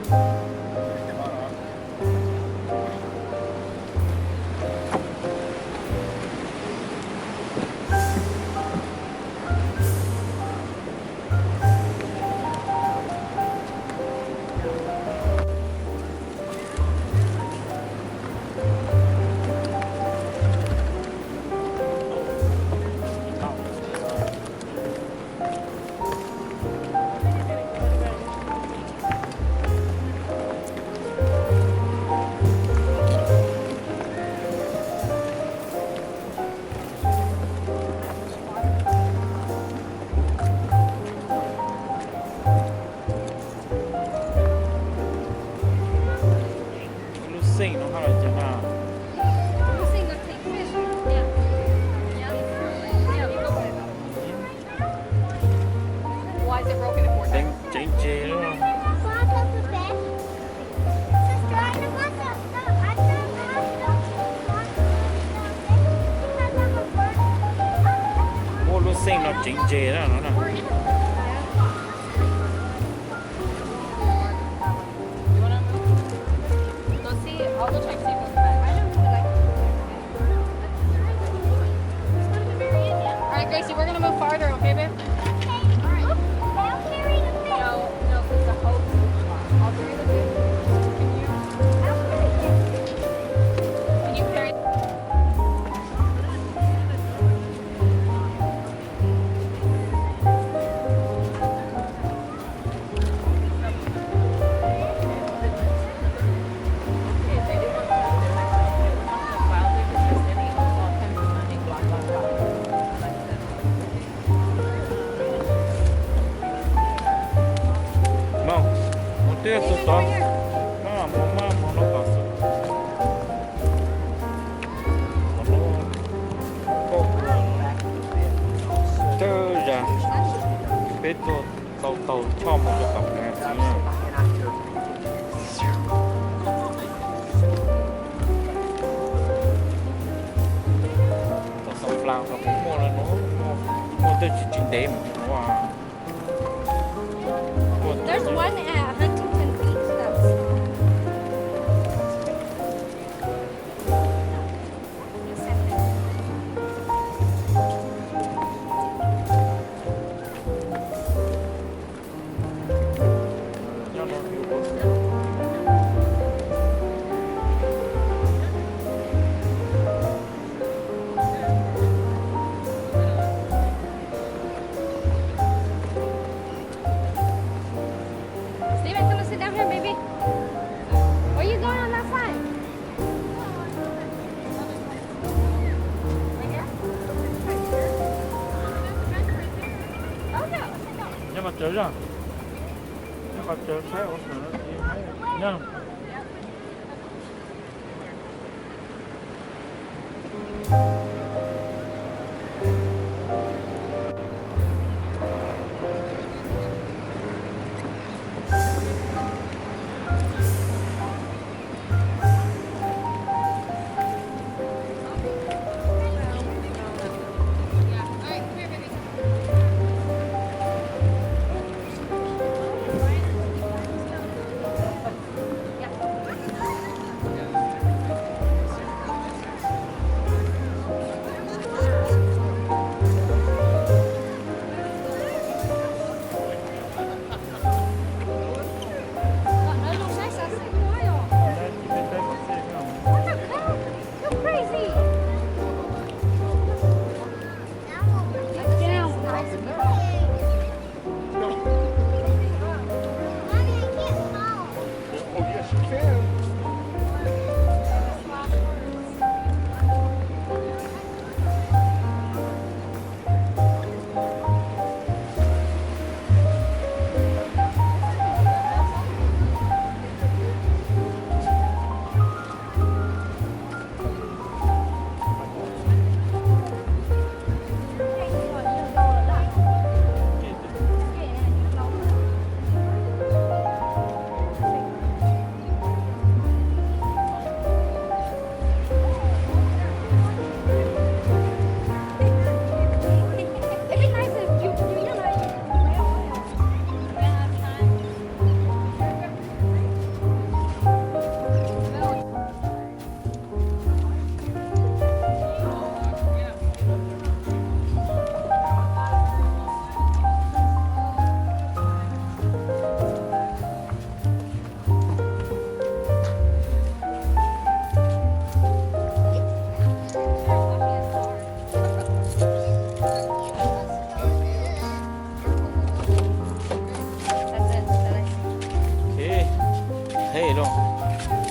လူစိတ်တော့ဟာတော့ကျွန်တော် You think I take fish? Yeah. Yeah. Why is it broken at 4 times? ကျင်းကျဲတော့ ဘိုးလူစိတ်တော့ကျင်းကျဲတော့နော် You wanna move? Go see. I'll go check see what's back. I don't know what Alright, Gracie, we're gonna move farther, okay, babe? Alright. No, it's the hose. I'll carry the food. Can you carry? No, 어때요 또? 아, 엄마 봤어. Chơi ra, biết luôn, tàu cho một cái cổng này. Tàu sông lao nó cũng mua là mua tới chỉ đêm wow. There's one at Huntington Beach that's Steven, come and sit down here, baby. Where you going on that side? Right here? Oh, no. Nhưng mà chờ ra, nhưng mà chờ thấy ổn rồi nha. Yeah. All right, come here, baby. Yeah. 해 이런.